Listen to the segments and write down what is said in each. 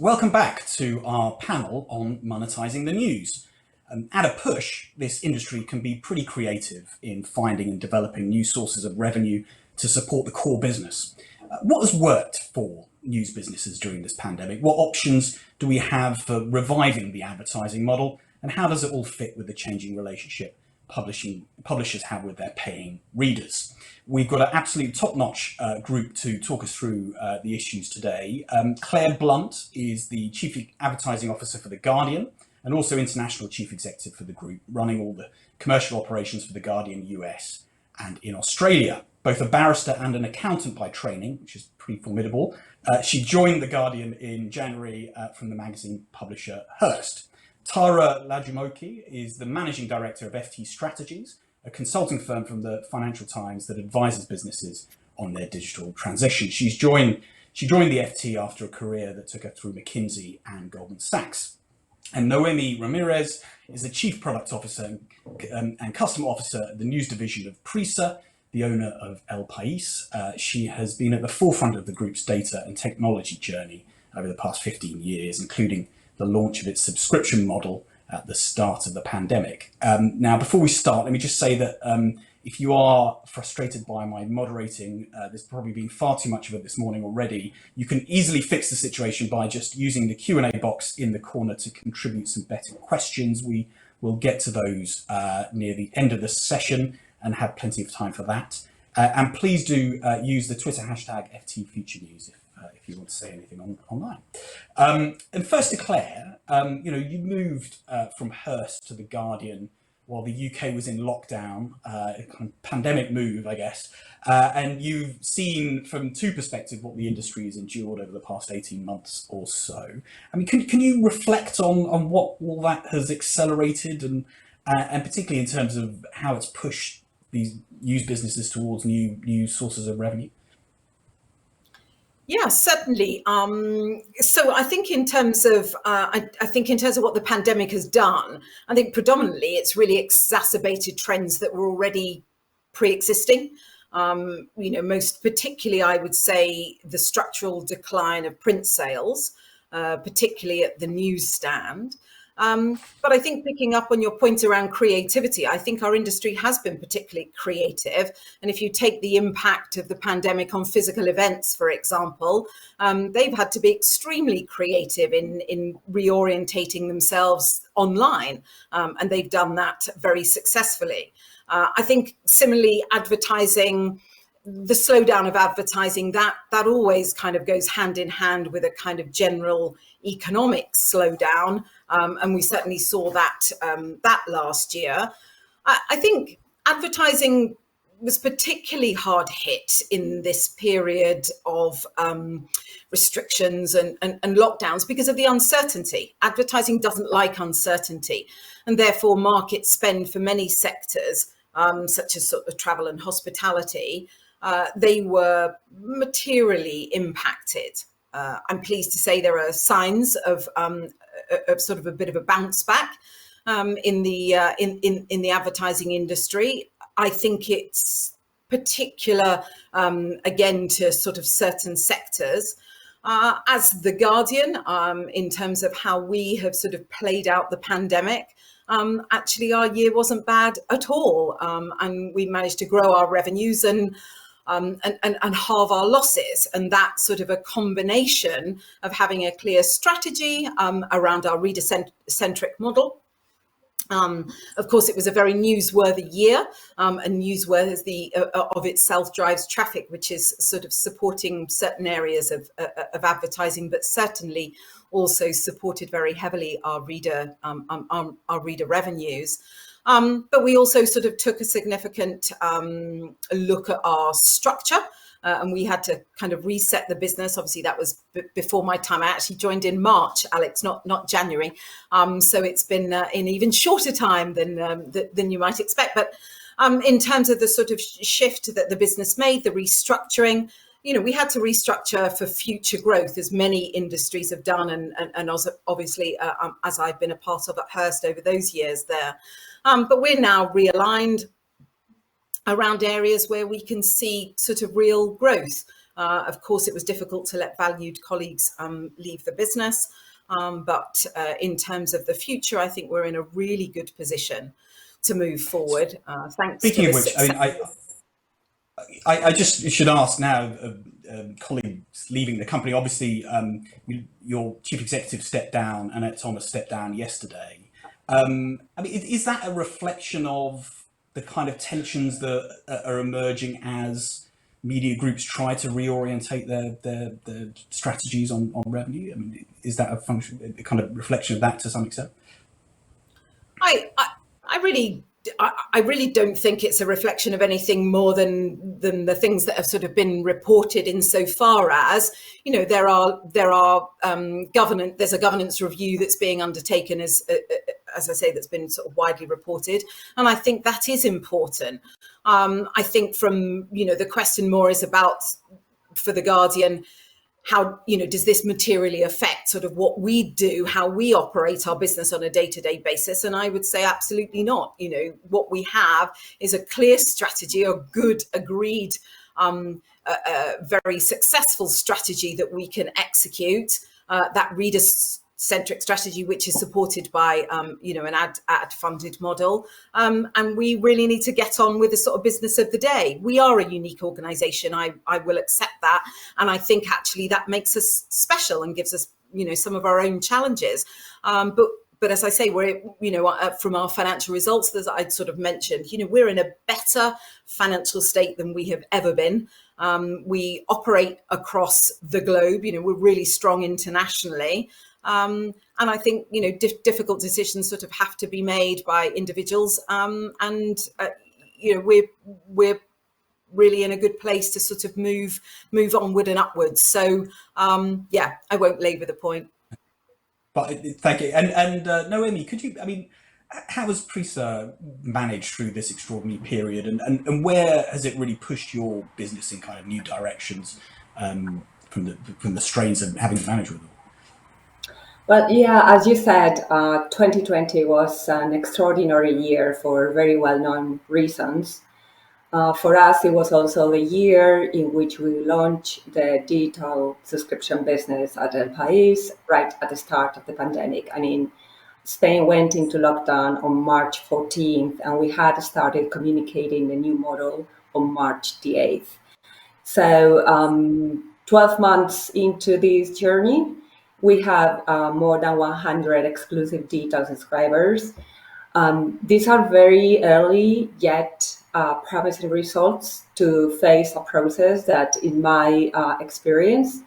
Welcome back to our panel on monetizing the news. At a push, this industry can be pretty creative in finding and developing new sources of revenue to support the core business. What has worked for news businesses during this pandemic? What options do we have for reviving the advertising model? And how does it all fit with the changing relationship publishers have with their paying readers? We've got an absolute top-notch group to talk us through the issues today. Claire Blunt is the Chief Advertising Officer for The Guardian and also International Chief Executive for the group, running all the commercial operations for The Guardian US and in Australia. Both a barrister and an accountant by training, which is pretty formidable. She joined The Guardian in January from the magazine publisher Hearst. Tara Lajumoki is the Managing Director of FT Strategies, a consulting firm from the Financial Times that advises businesses on their digital transition. She joined the FT after a career that took her through McKinsey and Goldman Sachs. And Noemi Ramirez is the Chief Product Officer and Customer Officer at the news division of Prisa, the owner of El País. She has been at the forefront of the group's data and technology journey over the past 15 years, including the launch of its subscription model at the start of the pandemic. Now, before we start, let me just say that if you are frustrated by my moderating, there's probably been far too much of it this morning already. You can easily fix the situation by just using the Q&A box in the corner to contribute some better questions. We will get to those near the end of the session and have plenty of time for that. And please do use the Twitter hashtag #FTFutureNews if you want to say anything online. And first to Claire, you moved from Hearst to The Guardian while the UK was in lockdown, a kind of pandemic move, I guess. And you've seen from two perspectives what the industry has endured over the past 18 months or so. I mean, can you reflect on what all that has accelerated and particularly in terms of how it's pushed these news businesses towards new sources of revenue? Yeah, certainly. So I think in terms of what the pandemic has done, I think predominantly it's really exacerbated trends that were already pre-existing. Most particularly, I would say the structural decline of print sales, particularly at the newsstand. But I think picking up on your point around creativity, I think our industry has been particularly creative. And if you take the impact of the pandemic on physical events, for example, they've had to be extremely creative in reorientating themselves online. And they've done that very successfully. I think similarly, advertising, the slowdown of advertising, that always kind of goes hand in hand with a kind of general economic slowdown. And we certainly saw that last year. I think advertising was particularly hard hit in this period of restrictions and lockdowns because of the uncertainty. Advertising doesn't like uncertainty, and therefore market spend for many sectors, such as sort of travel and hospitality, they were materially impacted. I'm pleased to say there are signs of sort of a bit of a bounce back in the advertising industry. I think it's particular, again, to sort of certain sectors. As The Guardian, in terms of how we have sort of played out the pandemic, actually our year wasn't bad at all, and we managed to grow our revenues and halve our losses. And that's sort of a combination of having a clear strategy around our reader-centric model. Of course, it was a very newsworthy year, and newsworthy of itself drives traffic, which is sort of supporting certain areas of advertising, but certainly also supported very heavily our reader revenues. But we also sort of took a significant look at our structure, and we had to kind of reset the business. Obviously, that was before my time. I actually joined in March, Alex, not January. So it's been an even shorter time than you might expect. But in terms of the sort of shift that the business made, the restructuring, we had to restructure for future growth, as many industries have done, and also obviously as I've been a part of at Hearst over those years there. But we're now realigned around areas where we can see sort of real growth. Of course, it was difficult to let valued colleagues leave the business. But in terms of the future, I think we're in a really good position to move forward. Thanks Speaking to of the which, success. I just should ask now, colleagues leaving the company, obviously your chief executive stepped down and Thomas stepped down yesterday. I mean, is that a reflection of the kind of tensions that are emerging as media groups try to reorientate their strategies on revenue? I mean, is that a kind of reflection of that to some extent? I really don't think it's a reflection of anything more than the things that have sort of been reported, insofar as, you know, there's a governance review that's being undertaken, as I say, that's been sort of widely reported, and I think that is important. I think from, you know, the question more is about, for the Guardian, how, you know, does this materially affect sort of what we do, how we operate our business on a day-to-day basis? And I would say absolutely not. You know, what we have is a clear strategy, a good, agreed, very successful strategy that we can execute, that reader-centric strategy, which is supported by, you know, an ad-funded model. And we really need to get on with the sort of business of the day. We are a unique organisation. I will accept that. And I think actually that makes us special and gives us, you know, some of our own challenges. But as I say, we're, you know, from our financial results, as I'd sort of mentioned, you know, we're in a better financial state than we have ever been. We operate across the globe. You know, we're really strong internationally. And I think, you know, difficult decisions sort of have to be made by individuals. You know, we're really in a good place to sort of move onward and upwards. So, yeah, I won't labour the point. But thank you. And Noemi, could you, I mean, how has PRISA managed through this extraordinary period, and where has it really pushed your business in kind of new directions, from the strains of having to manage with it? Well, yeah, as you said, 2020 was an extraordinary year for very well-known reasons. For us, it was also the year in which we launched the digital subscription business at El País, right at the start of the pandemic. I mean, Spain went into lockdown on March 14th, and we had started communicating the new model on March the 8th. So 12 months into this journey, we have more than 100 exclusive digital subscribers. These are very early, yet promising results to face a process that, in my experience,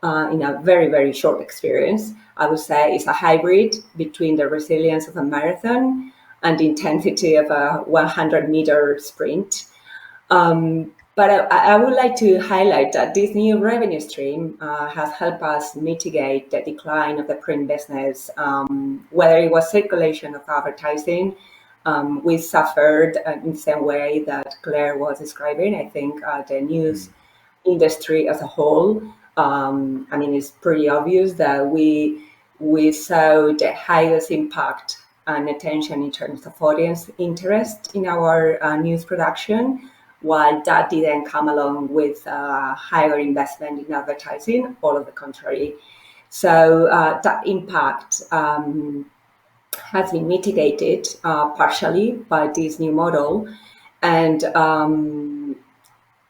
in a very, very short experience, I would say is a hybrid between the resilience of a marathon and the intensity of a 100-meter sprint. But I would like to highlight that this new revenue stream has helped us mitigate the decline of the print business. Whether it was circulation of advertising, we suffered in the same way that Claire was describing. I think the news industry as a whole, I mean, it's pretty obvious that we saw the highest impact and attention in terms of audience interest in our news production, while that didn't come along with higher investment in advertising, all of the contrary. So that impact has been mitigated partially by this new model. And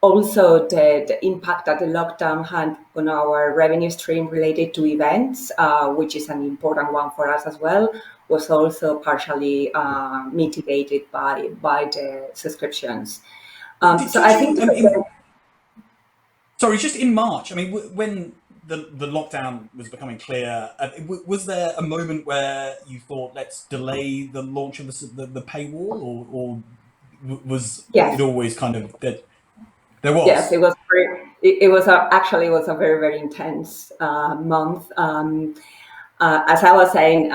also the impact that the lockdown had on our revenue stream related to events, which is an important one for us as well, was also partially mitigated by the subscriptions. So I think. Sorry, just in March. I mean, when the lockdown was becoming clear, was there a moment where you thought, let's delay the launch of the paywall, or was it always kind of that? There was. Yes, it was. It was actually a very, very intense month. As I was saying,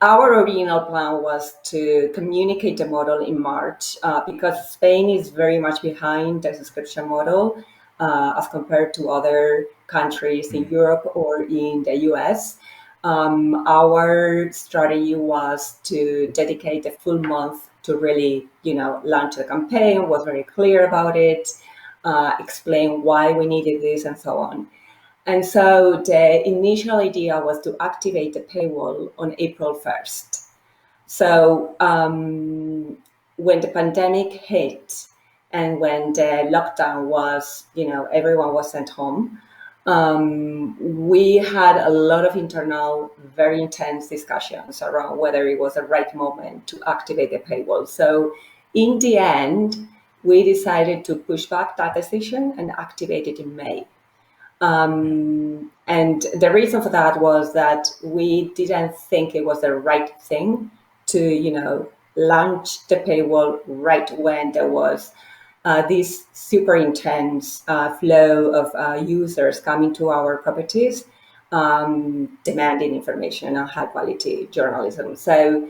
our original plan was to communicate the model in March because Spain is very much behind the subscription model as compared to other countries in Europe or in the US. Our strategy was to dedicate a full month to really, launch the campaign, was very clear about it. explain why we needed this and so on. And so the initial idea was to activate the paywall on April 1st. So when the pandemic hit and when the lockdown was, everyone was sent home, we had a lot of internal, very intense discussions around whether it was the right moment to activate the paywall. So in the end, we decided to push back that decision and activate it in May. And the reason for that was that we didn't think it was the right thing to, launch the paywall right when there was this super intense flow of users coming to our properties, demanding information on high quality journalism. So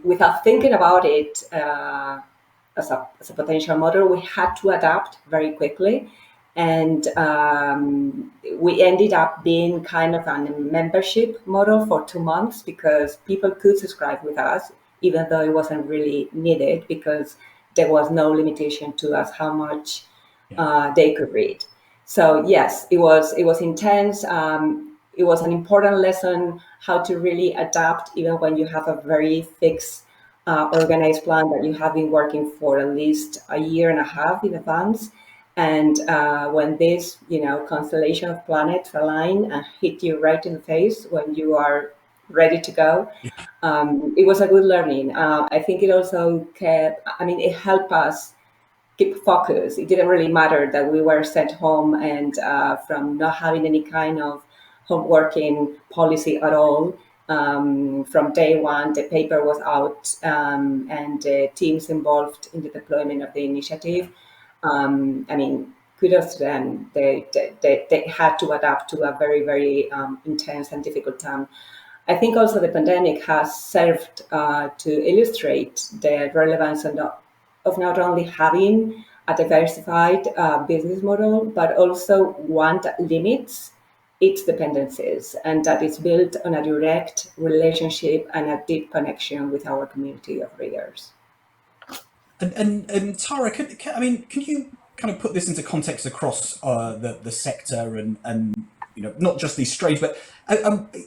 without thinking about it as a potential model, we had to adapt very quickly. And we ended up being kind of on a membership model for 2 months because people could subscribe with us, even though it wasn't really needed because there was no limitation to us how much they could read. So yes, it was intense. It was an important lesson how to really adapt even when you have a very fixed organized plan that you have been working for at least a year and a half in advance. And when this, constellation of planets align and hit you right in the face when you are ready to go, it was a good learning. I think it also it helped us keep focus. It didn't really matter that we were sent home and from not having any kind of home working policy at all. From day one, the paper was out and the teams involved in the deployment of the initiative. Kudos to them. They had to adapt to a very, very intense and difficult time. I think also the pandemic has served to illustrate the relevance of not only having a diversified business model, but also one that limits its dependencies and that is built on a direct relationship and a deep connection with our community of readers. And Tara, can you kind of put this into context across the sector and not just these strays, but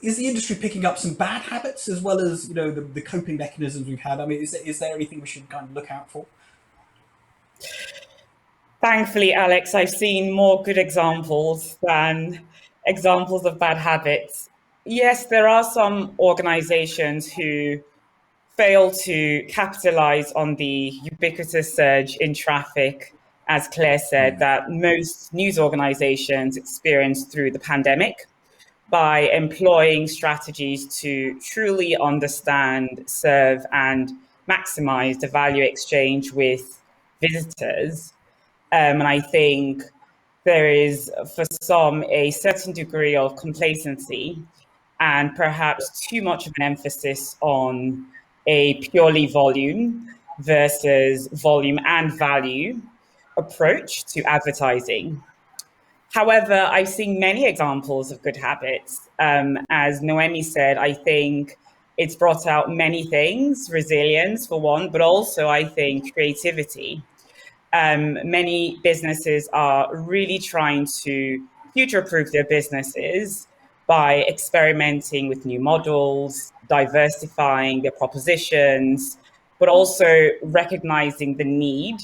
is the industry picking up some bad habits as well as the coping mechanisms we've had? Is there anything we should kind of look out for? Thankfully, Alex, I've seen more good examples than examples of bad habits. Yes, there are some organizations who fail to capitalize on the ubiquitous surge in traffic, as Claire said, that most news organizations experienced through the pandemic by employing strategies to truly understand, serve, and maximize the value exchange with visitors. And I think there is, for some, a certain degree of complacency and perhaps too much of an emphasis on a purely volume versus volume and value approach to advertising. However, I've seen many examples of good habits. As Noemi said, I think it's brought out many things, resilience for one, but also I think creativity. Many businesses are really trying to future-proof their businesses by experimenting with new models, diversifying their propositions, but also recognizing the need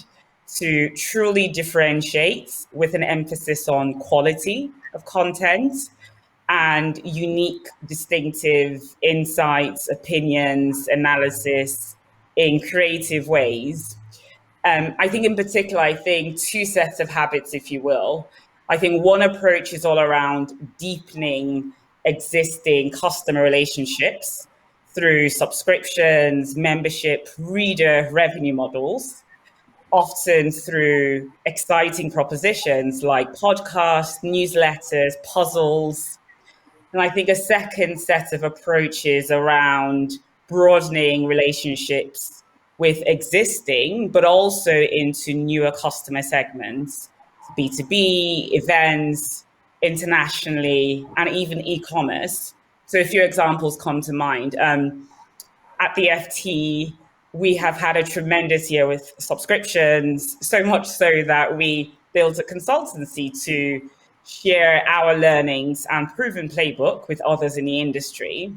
to truly differentiate with an emphasis on quality of content and unique, distinctive insights, opinions, analysis in creative ways. I think in particular, two sets of habits, if you will. I think one approach is all around deepening existing customer relationships through subscriptions, membership, reader revenue models, often through exciting propositions like podcasts, newsletters, puzzles. And I think a second set of approaches around broadening relationships with existing, but also into newer customer segments, B2B, events, internationally, and even e-commerce. So a few examples come to mind. At the FT, we have had a tremendous year with subscriptions, so much so that we built a consultancy to share our learnings and proven playbook with others in the industry.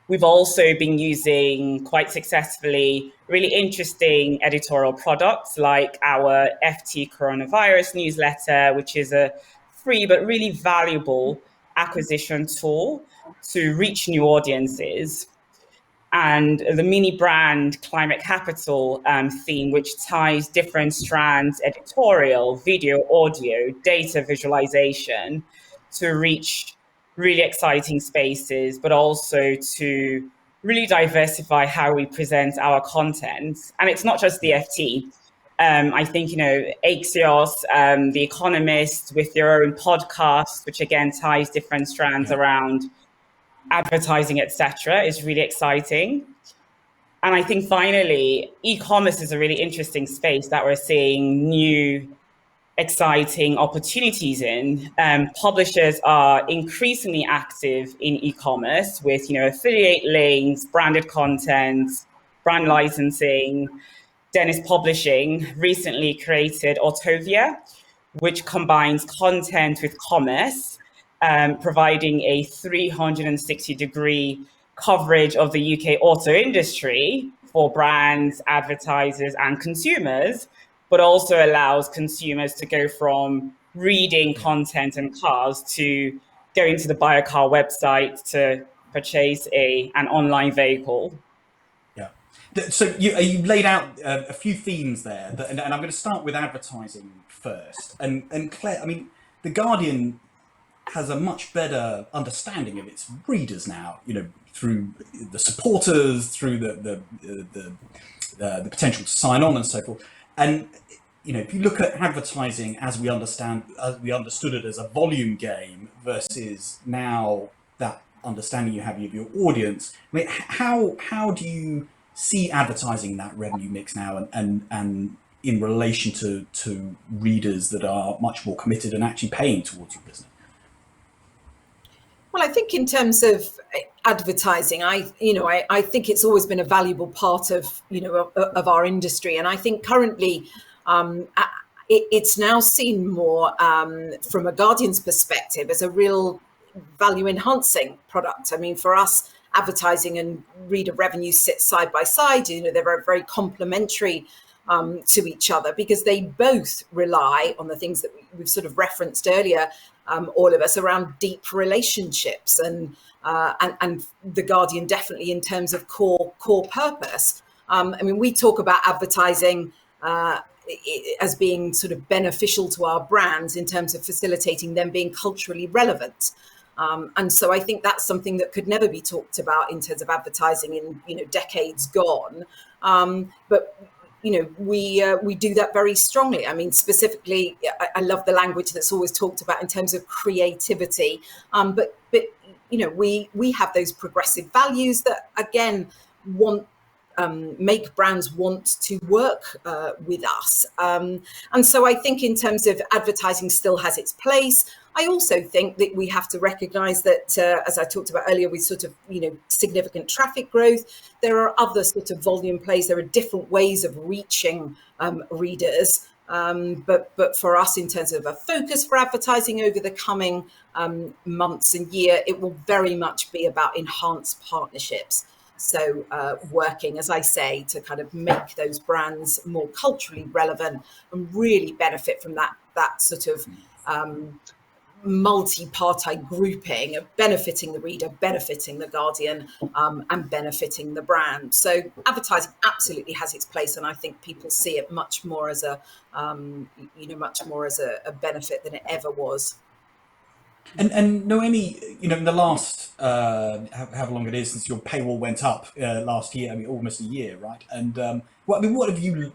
We've also been using quite successfully really interesting editorial products like our FT Coronavirus newsletter, which is a free but really valuable acquisition tool to reach new audiences, and the mini brand Climate Capital theme, which ties different strands, editorial, video, audio, data visualization, to reach really exciting spaces, but also to really diversify how we present our content. And it's not just the FT. I think, Axios, The Economist, with your own podcast, which again ties different strands around advertising, etc., is really exciting. And I think finally, e-commerce is a really interesting space that we're seeing new exciting opportunities in. Publishers are increasingly active in e-commerce with, affiliate links, branded content, brand licensing. Dennis Publishing recently created Autovia, which combines content with commerce, providing a 360-degree coverage of the UK auto industry for brands, advertisers, and consumers, but also allows consumers to go from reading content and cars to going to the Buy a Car website to purchase an online vehicle. Yeah. So you laid out a few themes there, and I'm going to start with advertising first. And Claire, I mean, The Guardian has a much better understanding of its readers now, through the supporters, through the potential to sign on and so forth. And if you look at advertising as we understood it as a volume game versus now that understanding you have of your audience, I mean, how do you see advertising in that revenue mix now, and in relation to readers that are much more committed and actually paying towards your business? Well, I think in terms of advertising, I think it's always been a valuable part of of our industry, and I think currently it's now seen more from a Guardian's perspective as a real value enhancing product. I mean, for us, advertising and reader revenue sit side by side. They're very complementary to each other because they both rely on the things that we've sort of referenced earlier, all of us, around deep relationships and the Guardian definitely in terms of core purpose. I mean, we talk about advertising as being sort of beneficial to our brands in terms of facilitating them being culturally relevant. And so I think that's something that could never be talked about in terms of advertising in decades gone. But we do that very strongly. I mean, specifically, I love the language that's always talked about in terms of creativity. But we have those progressive values that again make brands want to work with us. And so I think in terms of advertising still has its place. I also think that we have to recognise that, as I talked about earlier, with sort of, significant traffic growth, there are other sort of volume plays. There are different ways of reaching readers. But for us, in terms of a focus for advertising over the coming months and year, it will very much be about enhanced partnerships. So working, as I say, to kind of make those brands more culturally relevant and really benefit from that sort of multi-party grouping of benefiting the reader, benefiting the Guardian, and benefiting the brand. So advertising absolutely has its place, and I think people see it much more as a benefit than it ever was. And Noemi, in the last however long it is since your paywall went up last year, I mean almost a year, right? And what have you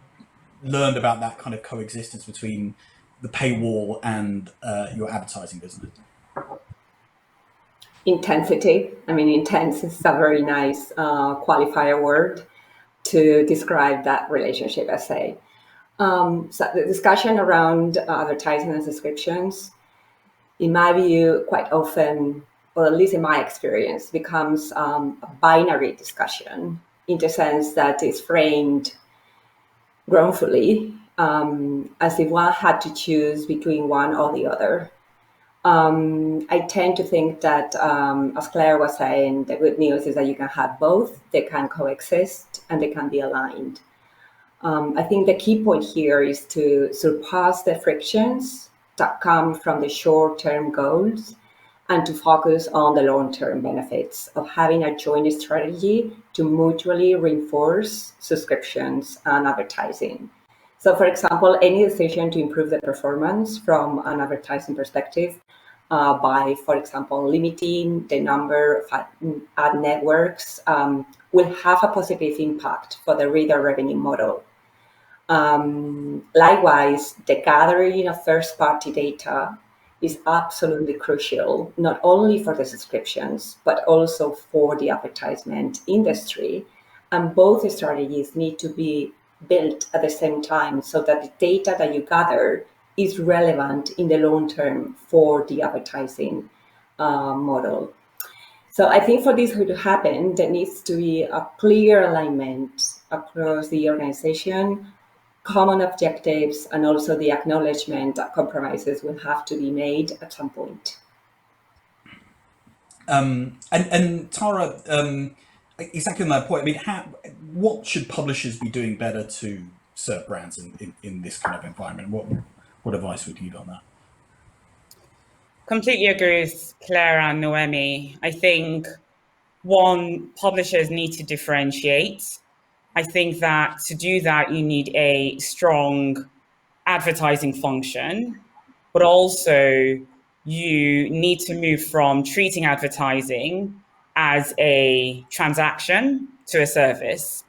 learned about that kind of coexistence between the paywall and your advertising business? Intensity. I mean, intense is a very nice qualifier word to describe that relationship, I say. So the discussion around advertising and subscriptions, in my view, quite often, or at least in my experience, becomes a binary discussion in the sense that it's framed wrongfully as if one had to choose between one or the other. I tend to think that, as Claire was saying, the good news is that you can have both, they can coexist, and they can be aligned. I think the key point here is to surpass the frictions that come from the short-term goals and to focus on the long-term benefits of having a joint strategy to mutually reinforce subscriptions and advertising. So, for example, any decision to improve the performance from an advertising perspective by, for example, limiting the number of ad networks will have a positive impact for the reader revenue model. Likewise, the gathering of first-party data is absolutely crucial, not only for the subscriptions, but also for the advertisement industry. And both strategies need to be built at the same time so that the data that you gather is relevant in the long term for the advertising model. So I think for this to happen, there needs to be a clear alignment across the organization, common objectives, and also the acknowledgement that compromises will have to be made at some point. And Tara, exactly on that point. I mean, what should publishers be doing better to serve brands in this kind of environment? What advice would you give on that? Completely agree with Claire and Noemi. I think one, publishers need to differentiate. I think that to do that, you need a strong advertising function, but also you need to move from treating advertising as a transaction to a service.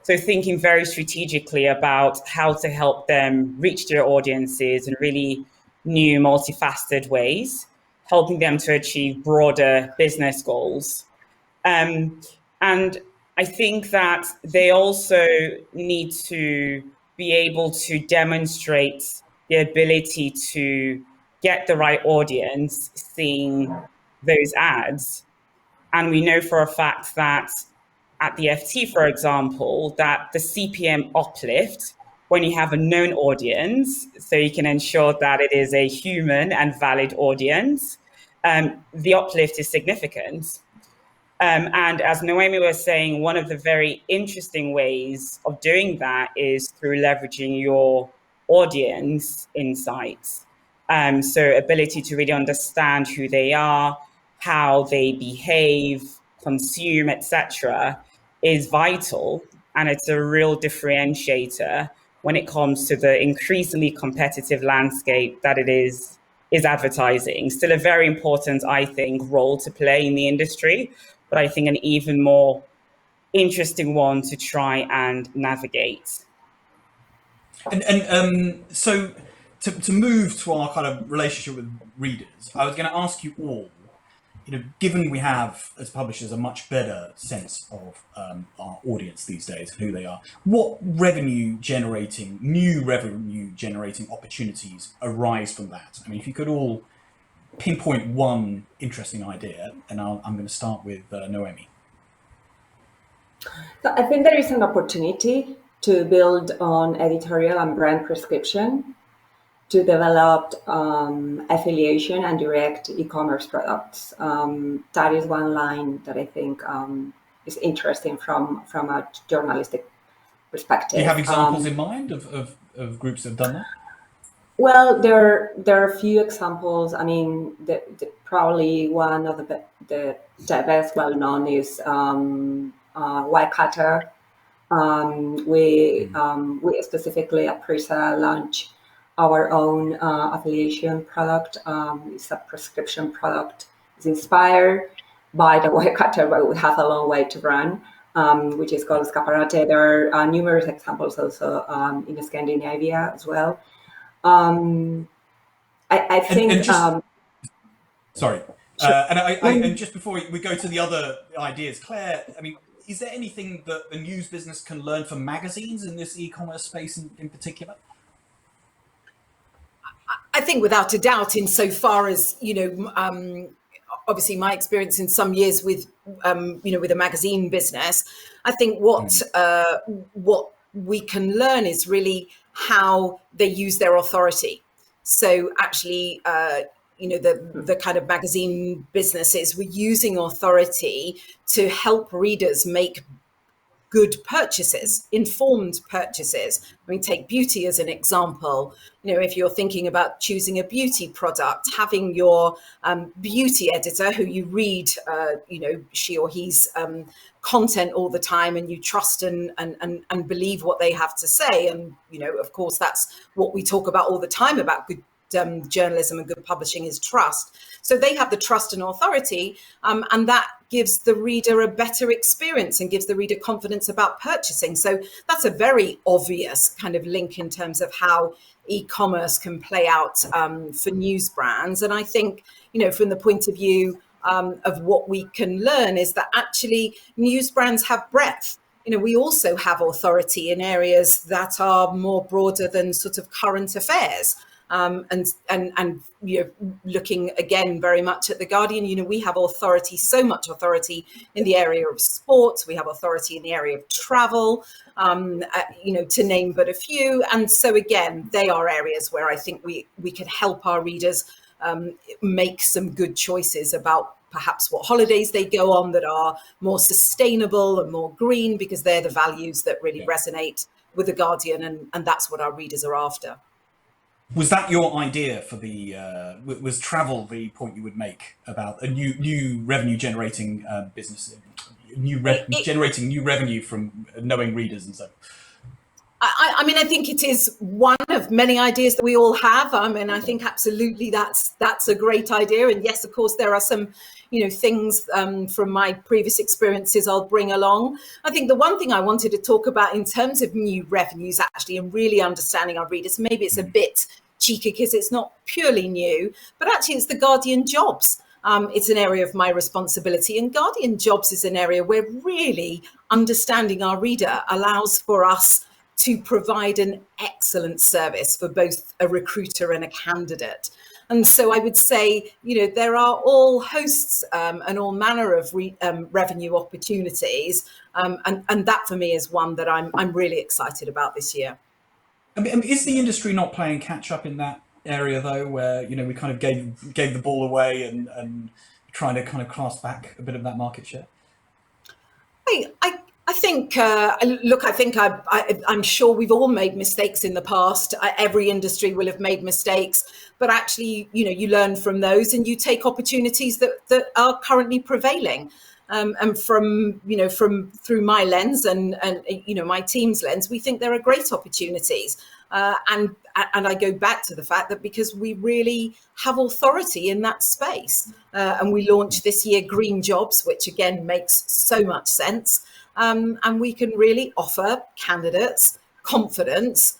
So thinking very strategically about how to help them reach their audiences in really new, multifaceted ways, helping them to achieve broader business goals. And I think that they also need to be able to demonstrate the ability to get the right audience seeing those ads. And we know for a fact that at the FT, for example, that the CPM uplift when you have a known audience, so you can ensure that it is a human and valid audience, the uplift is significant. And as Noemi was saying, one of the very interesting ways of doing that is through leveraging your audience insights. So ability to really understand who they are, how they behave, consume, etc., is vital. And it's a real differentiator when it comes to the increasingly competitive landscape that it is advertising. Still a very important, I think, role to play in the industry, but I think an even more interesting one to try and navigate. And so to move to our kind of relationship with readers, I was going to ask you all, given we have as publishers a much better sense of our audience these days, who they are, what new revenue generating opportunities arise from that? I mean, if you could all pinpoint one interesting idea, and I'm going to start with Noemi. So I think there is an opportunity to build on editorial and brand prescription to develop affiliation and direct e-commerce products. That is one line that I think is interesting from a journalistic perspective. Do you have examples in mind of groups that have done that? Well, there are a few examples. I mean, probably one of the best well-known is Wirecutter. We specifically at Prisa launched our own affiliation product. It's a prescription product. It's inspired by the Wirecutter, but we have a long way to run, which is called Scaparate. There are numerous examples also in Scandinavia as well. I think. Sorry. And just before we go to the other ideas, Claire, I mean, is there anything that the news business can learn from magazines in this e-commerce space in particular? I think without a doubt, insofar as, obviously my experience in some years with a magazine business, I think what we can learn is really how they use their authority. So actually, the kind of magazine businesses were using authority to help readers make good purchases, informed purchases. I mean, take beauty as an example. If you're thinking about choosing a beauty product, having your beauty editor who you read, she or he's content all the time, and you trust and believe what they have to say. And, of course, that's what we talk about all the time about good journalism and good publishing is trust. So they have the trust and authority, and that gives the reader a better experience and gives the reader confidence about purchasing. So that's a very obvious kind of link in terms of how e-commerce can play out for news brands. And I think, from the point of view of what we can learn is that actually news brands have breadth. We also have authority in areas that are more broader than sort of current affairs. And looking again very much at The Guardian, we have authority, so much authority in the area of sports. We have authority in the area of travel, to name but a few. And so again, they are areas where I think we can help our readers make some good choices about perhaps what holidays they go on that are more sustainable and more green, because they're the values that really resonate with The Guardian, and that's what our readers are after. Was that your idea for was travel the point you would make about a new revenue generating business, generating new revenue from knowing readers and so? I mean, I think it is one of many ideas that we all have. I think absolutely that's a great idea. And yes, of course, there are some, things from my previous experiences I'll bring along. I think the one thing I wanted to talk about in terms of new revenues, actually, and really understanding our readers, maybe it's a bit cheeky because it's not purely new, but actually it's the Guardian Jobs. It's an area of my responsibility, and Guardian Jobs is an area where really understanding our reader allows for us to provide an excellent service for both a recruiter and a candidate. And so I would say, there are all hosts and all manner of revenue opportunities. And that for me is one that I'm really excited about this year. I mean, is the industry not playing catch up in that area though, where, we kind of gave the ball away and trying to kind of cast back a bit of that market share? I think, I'm sure we've all made mistakes in the past. Every industry will have made mistakes, but actually, you learn from those and you take opportunities that are currently prevailing. And through my lens and my team's lens, we think there are great opportunities. And I go back to the fact that because we really have authority in that space, and we launched this year Green Jobs, which again makes so much sense. And we can really offer candidates confidence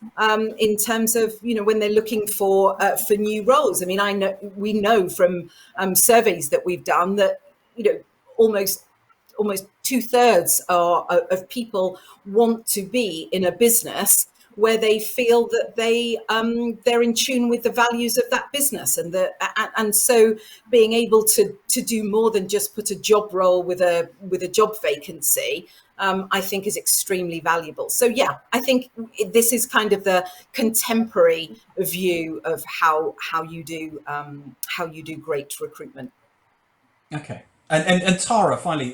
in terms of, when they're looking for new roles. I mean, we know from surveys that we've done that, almost 2/3 of people want to be in a business where they feel that they're in tune with the values of that business, and so being able to do more than just put a job role with a job vacancy, I think is extremely valuable. So yeah, I think this is kind of the contemporary view of how you do great recruitment. Okay. And Tara, finally,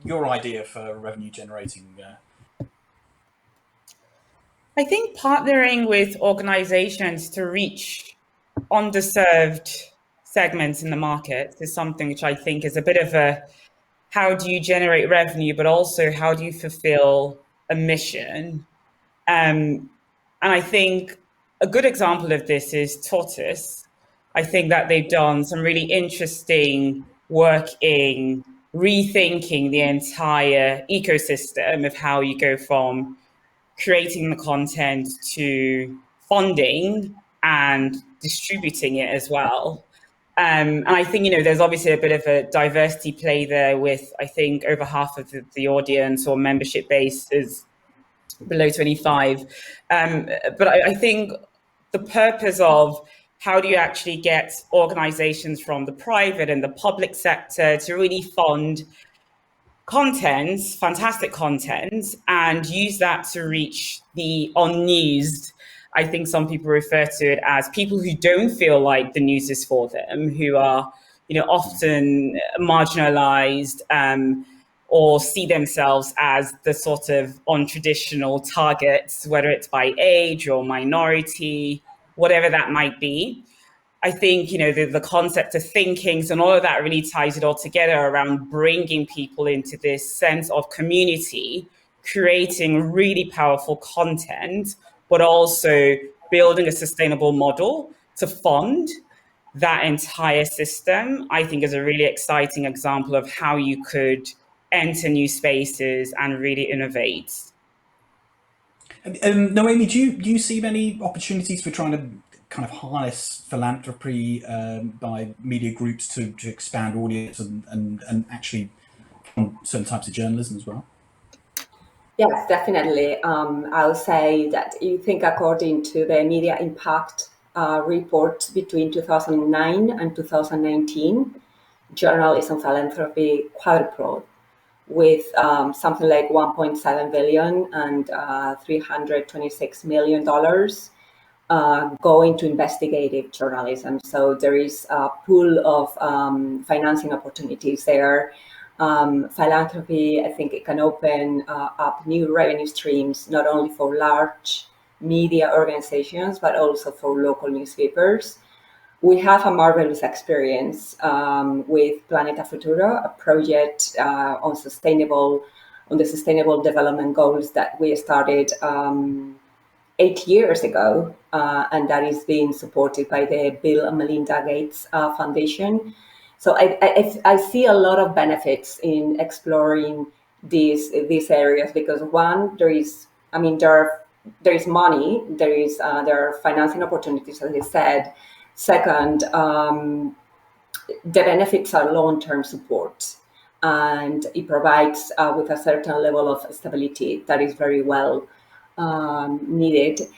your idea for revenue generating. I think partnering with organizations to reach underserved segments in the market is something which I think is a bit of a, how do you generate revenue, but also how do you fulfill a mission? And I think a good example of this is Tortoise. I think that they've done some really interesting work in rethinking the entire ecosystem of how you go from creating the content to funding and distributing it as well. And I think, there's obviously a bit of a diversity play there with, I think, over half of the audience or membership base is below 25. But I think the purpose of how do you actually get organizations from the private and the public sector to really fund content, fantastic content, and use that to reach the unused. I think some people refer to it as people who don't feel like the news is for them, who are, often marginalized, or see themselves as the sort of untraditional targets, whether it's by age or minority, whatever that might be. I think, the concept of thinkings and all of that really ties it all together around bringing people into this sense of community, creating really powerful content, but also building a sustainable model to fund that entire system. I think is a really exciting example of how you could enter new spaces and really innovate. Noemi, do you see many opportunities for trying to kind of harness philanthropy by media groups to expand audience and actually on certain types of journalism as well? Yes, definitely. I'll say that you think according to the Media Impact report between 2009 and 2019, journalism philanthropy quadrupled with something like 1.7 billion and $326 million going to investigative journalism. So there is a pool of financing opportunities there. Philanthropy, I think it can open up new revenue streams, not only for large media organizations, but also for local newspapers. We have a marvelous experience with Planeta Futuro, a project on the sustainable development goals that we started 8 years ago, and that is being supported by the Bill and Melinda Gates Foundation. So I see a lot of benefits in exploring these areas because one, there is money, there are financing opportunities, as I said. Second, the benefits are long-term support, and it provides with a certain level of stability that is very well needed.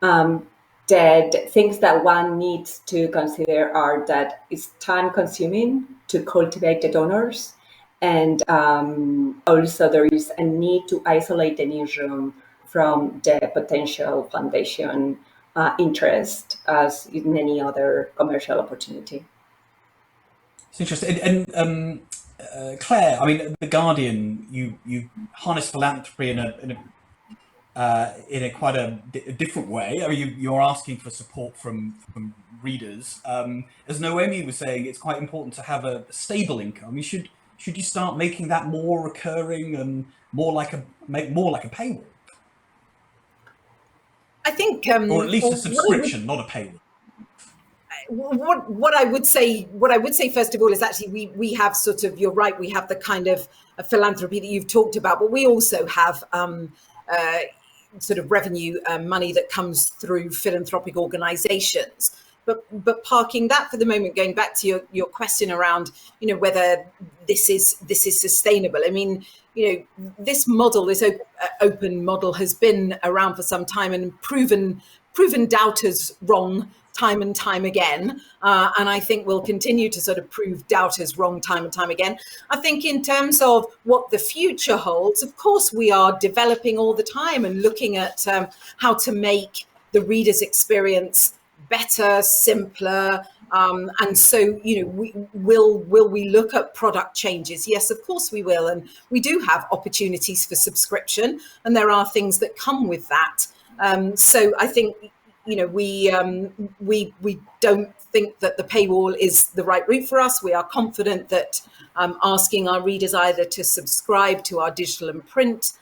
The things that one needs to consider are that it's time-consuming to cultivate the donors, and also there is a need to isolate the newsroom from the potential foundation interest as in any other commercial opportunity. It's interesting. And Claire, I mean, The Guardian, you harness philanthropy in a quite a different way. I mean, you're asking for support from readers. As Noemi was saying, it's quite important to have a stable income. Should you start making that more recurring and more like a paywall? I think, or at least a subscription, not a paywall. What I would say first of all is actually we have sort of, you're right, we have the kind of philanthropy that you've talked about, but we also have sort of revenue money that comes through philanthropic organizations. But parking that for the moment, going back to your question around, whether this is sustainable. I mean, this model, this open model has been around for some time and proven doubters wrong time and time again. And I think we'll continue to sort of prove doubters wrong time and time again. I think in terms of what the future holds, of course, we are developing all the time and looking at how to make the reader's experience better, simpler. And so, will we look at product changes? Yes, of course we will. And we do have opportunities for subscription, and there are things that come with that. So I think, we don't think that the paywall is the right route for us. We are confident that asking our readers either to subscribe to our digital and print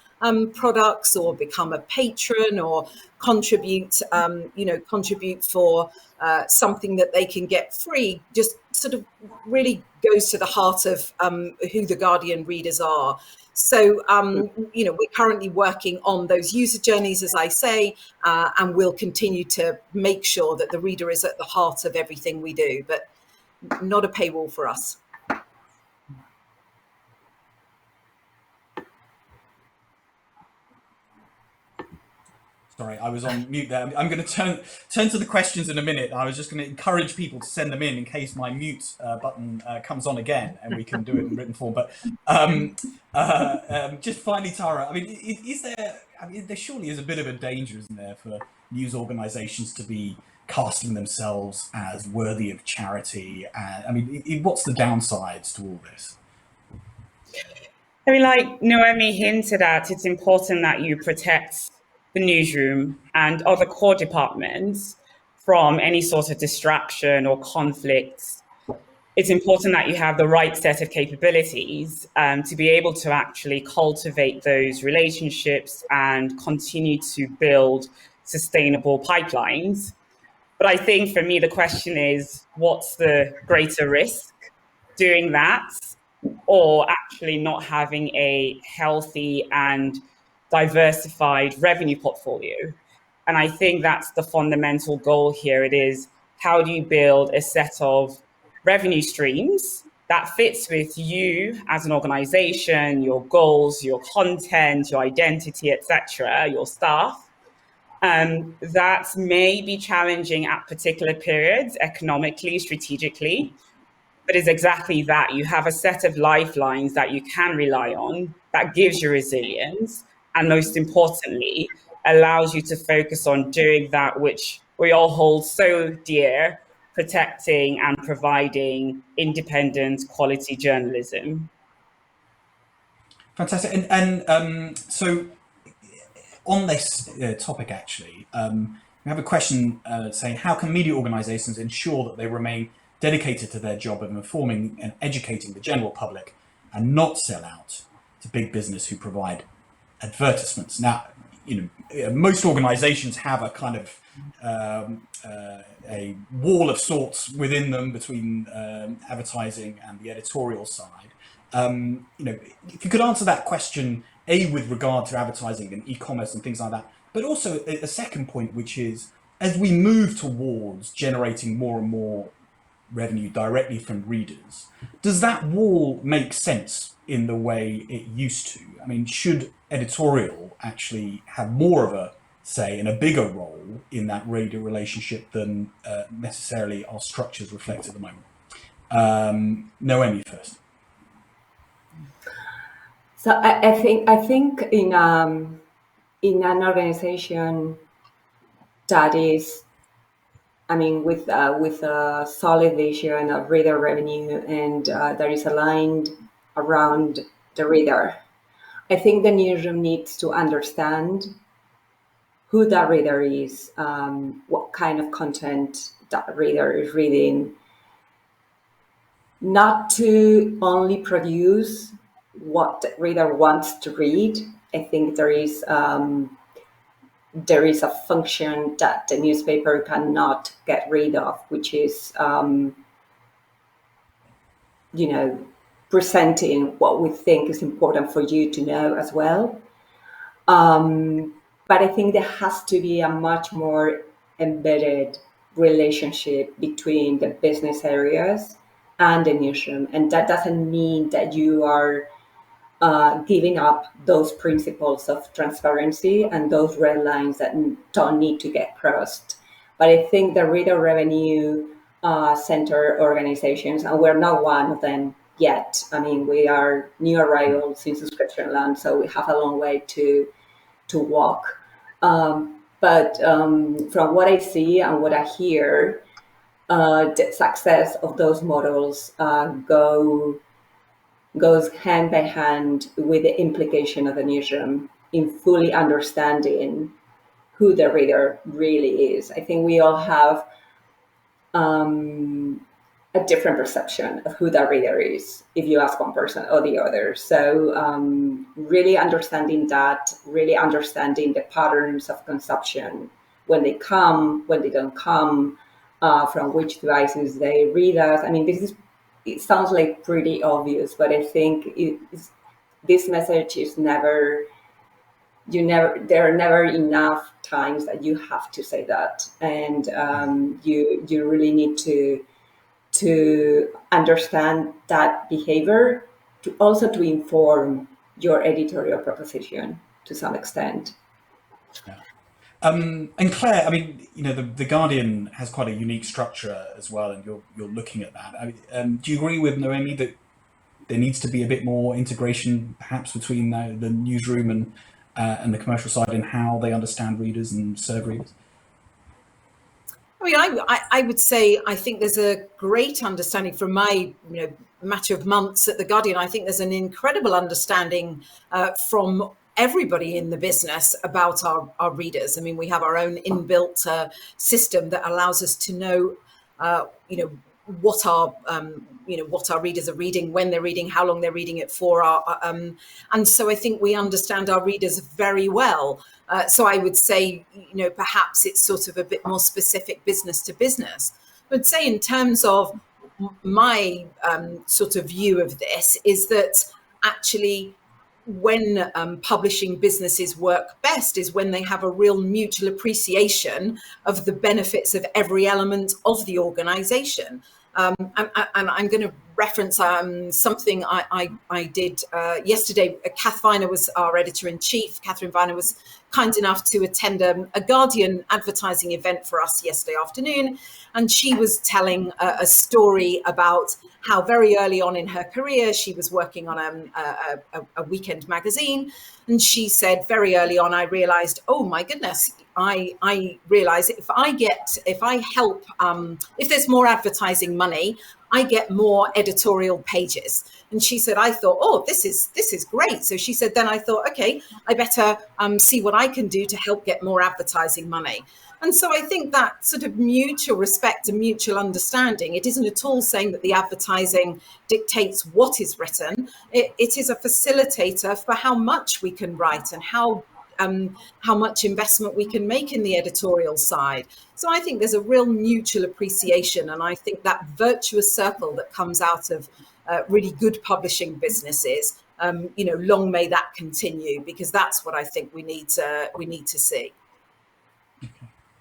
products, or become a patron, or contribute for something that they can get free, just sort of really goes to the heart of who the Guardian readers are. So, we're currently working on those user journeys, as I say, and we'll continue to make sure that the reader is at the heart of everything we do, but not a paywall for us. Sorry, I was on mute there. I'm going to turn to the questions in a minute. I was just going to encourage people to send them in case my mute button comes on again, and we can do it in written form. But just finally, Tara, I mean, is there? I mean, there surely is a bit of a danger, isn't there, for news organisations to be casting themselves as worthy of charity? I mean, what's the downsides to all this? I mean, like Noemi hinted at, it's important that you protect the newsroom and other core departments from any sort of distraction or conflicts. It's important that you have the right set of capabilities to be able to actually cultivate those relationships and continue to build sustainable pipelines. But I think for me, the question is, what's the greater risk, doing that or actually not having a healthy and diversified revenue portfolio? And I think that's the fundamental goal here. It is, how do you build a set of revenue streams that fits with you as an organization, your goals, your content, your identity, etc., your staff? That may be challenging at particular periods, economically, strategically, but is exactly that. You have a set of lifelines that you can rely on that gives you resilience, and most importantly, allows you to focus on doing that which we all hold so dear, protecting and providing independent quality journalism. Fantastic. And so on this topic, actually, we have a question saying, how can media organisations ensure that they remain dedicated to their job of informing and educating the general public and not sell out to big business who provide advertisements? Now, most organisations have a kind of a wall of sorts within them between advertising and the editorial side. If you could answer that question, with regard to advertising and e-commerce and things like that, but also a second point, which is, as we move towards generating more and more revenue directly from readers, does that wall make sense in the way it used to? I mean, should editorial actually have more of a say and a bigger role in that reader relationship than necessarily our structures reflect at the moment? Noemi first. So I think in an organization that is, I mean, with a solid vision of reader revenue and that is aligned around the reader, I think the newsroom needs to understand who that reader is, what kind of content that reader is reading, not to only produce what the reader wants to read. I think there is a function that the newspaper cannot get rid of, which is, presenting what we think is important for you to know as well. But I think there has to be a much more embedded relationship between the business areas and the newsroom. And that doesn't mean that you are giving up those principles of transparency and those red lines that don't need to get crossed. But I think the reader revenue center organizations, and we're not one of them yet. I mean, we are new arrivals in subscription land, so we have a long way to walk. But from what I see and what I hear, the success of those models goes hand by hand with the implication of the newsroom in fully understanding who the reader really is. I think we all have a different perception of who that reader is if you ask one person or the other. So really understanding that, really understanding the patterns of consumption, when they come, when they don't come, from which devices they read us. I mean, it sounds like pretty obvious, but I think this message is there are never enough times that you have to say that. And you really need to understand that behavior to inform your editorial proposition to some extent. Yeah. And Claire, I mean, the Guardian has quite a unique structure as well, and you're looking at that. Do you agree with Noemi that there needs to be a bit more integration, perhaps, between the newsroom and the commercial side in how they understand readers and serve readers? I mean, I would say I think there's a great understanding from my matter of months at the Guardian. I think there's an incredible understanding from everybody in the business about our readers. I mean, we have our own inbuilt system that allows us to know, what our readers are reading, when they're reading, how long they're reading it for. And so I think we understand our readers very well. So I would say, perhaps it's sort of a bit more specific business to business. I would say in terms of my sort of view of this is that actually when publishing businesses work best is when they have a real mutual appreciation of the benefits of every element of the organization. And I'm going to reference something I did yesterday. Kath Viner was our editor-in-chief. Catherine Viner was kind enough to attend a Guardian advertising event for us yesterday afternoon. And she was telling a story about how very early on in her career, she was working on a weekend magazine. And she said, very early on, I realized, oh my goodness, I realize if there's more advertising money, I get more editorial pages. And she said, I thought, oh, this is great. So she said, then I thought, okay, I better see what I can do to help get more advertising money. And so I think that sort of mutual respect and mutual understanding, it isn't at all saying that the advertising dictates what is written. It is a facilitator for how much we can write and how much investment we can make in the editorial side. So I think there's a real mutual appreciation. And I think that virtuous circle that comes out of really good publishing businesses, long may that continue, because that's what I think we need to see.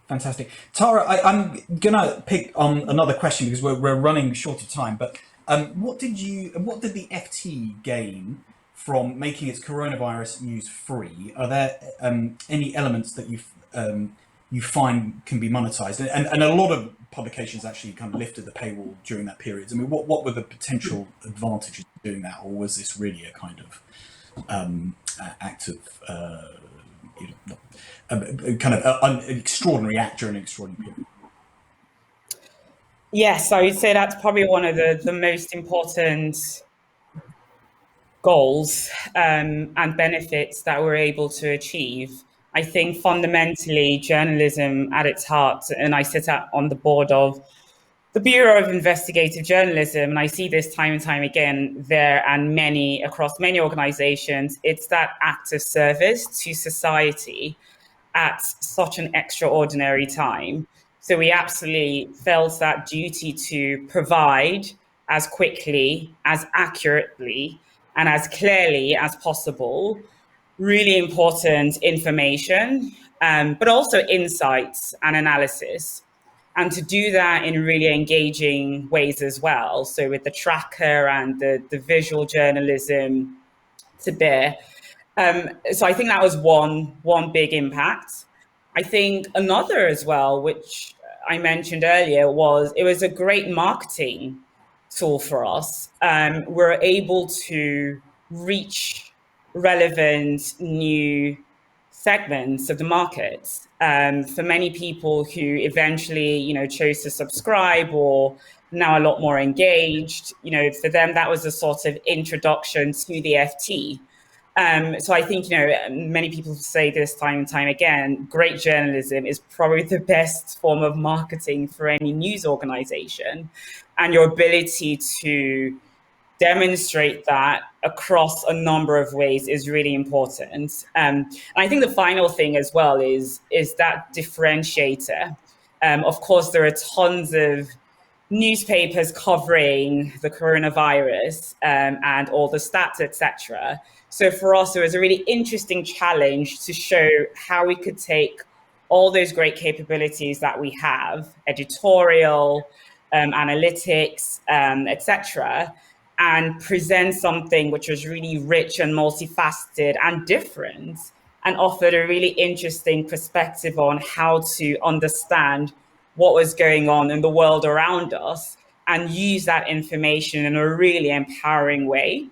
Fantastic. Tara, I'm going to pick on another question because we're running short of time, but what did the FT gain from making its coronavirus news free? Are there any elements that you find can be monetized? And a lot of publications actually kind of lifted the paywall during that period. I mean, what were the potential advantages of doing that? Or was this really a kind of act of kind of an extraordinary act during an extraordinary period? Yes, I would say that's probably one of the most important goals and benefits that we're able to achieve. I think fundamentally journalism at its heart, and I sit on the board of the Bureau of Investigative Journalism, and I see this time and time again there and across many organizations, it's that act of service to society at such an extraordinary time. So we absolutely felt that duty to provide as quickly, as accurately, and as clearly as possible really important information, but also insights and analysis. And to do that in really engaging ways as well. So with the tracker and the visual journalism to bear. So I think that was one big impact. I think another as well, which I mentioned earlier, it was a great marketing tool for us. We're able to reach relevant new segments of the market. For many people who eventually, chose to subscribe or now a lot more engaged, for them, that was a sort of introduction to the FT. So I think, many people say this time and time again, great journalism is probably the best form of marketing for any news organization. And your ability to demonstrate that across a number of ways is really important. And I think the final thing as well is that differentiator. Of course, there are tons of newspapers covering the coronavirus and all the stats, etc. So for us, it was a really interesting challenge to show how we could take all those great capabilities that we have, editorial, analytics, etc., and present something which was really rich and multifaceted and different and offered a really interesting perspective on how to understand what was going on in the world around us and use that information in a really empowering way.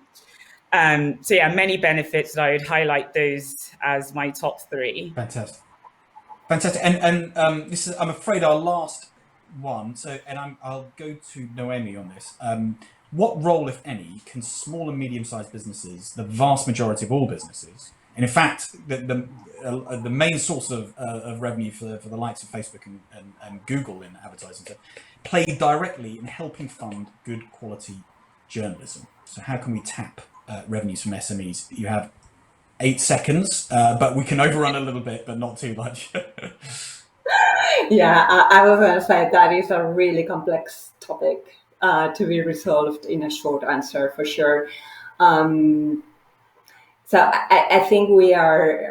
So yeah, many benefits that I would highlight those as my top 3. Fantastic. Fantastic. And this is, I'm afraid, our last one. So, and I'll go to Noemi on this. What role, if any, can small and medium-sized businesses, the vast majority of all businesses, and in fact, the main source of revenue for the likes of Facebook and Google in advertising, play directly in helping fund good quality journalism? So how can we tap revenues from SMEs? You have 8 seconds, but we can overrun a little bit, but not too much. Yeah, I was going to say that is a really complex topic to be resolved in a short answer, for sure. So I think we are,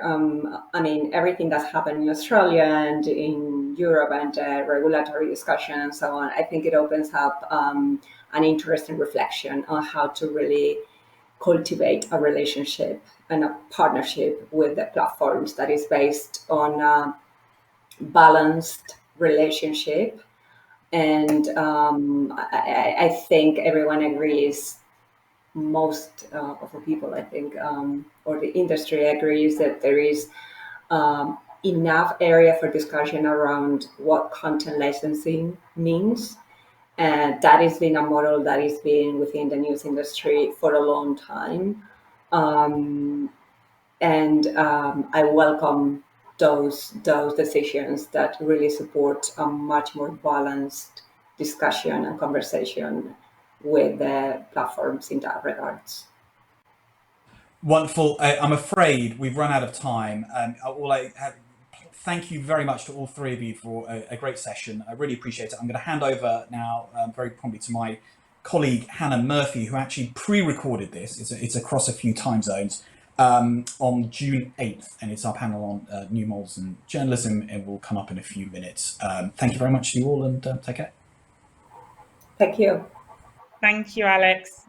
I mean, everything that's happened in Australia and in Europe and regulatory discussion and so on, I think it opens up an interesting reflection on how to really cultivate a relationship and a partnership with the platforms that is based on a balanced relationship. And I think everyone agrees, most of the people, I think, or the industry agrees that there is enough area for discussion around what content licensing means. And that has been a model that has been within the news industry for a long time. I welcome those decisions that really support a much more balanced discussion and conversation with the platforms in that regards. Wonderful. I'm afraid we've run out of time. Thank you very much to all 3 of you for a great session. I really appreciate it. I'm going to hand over now very promptly to my colleague Hannah Murphy, who actually pre-recorded this. It's across a few time zones on June 8th, and it's our panel on new models and journalism. It will come up in a few minutes. Thank you very much to you all, and take care. Thank you. Thank you, Alex.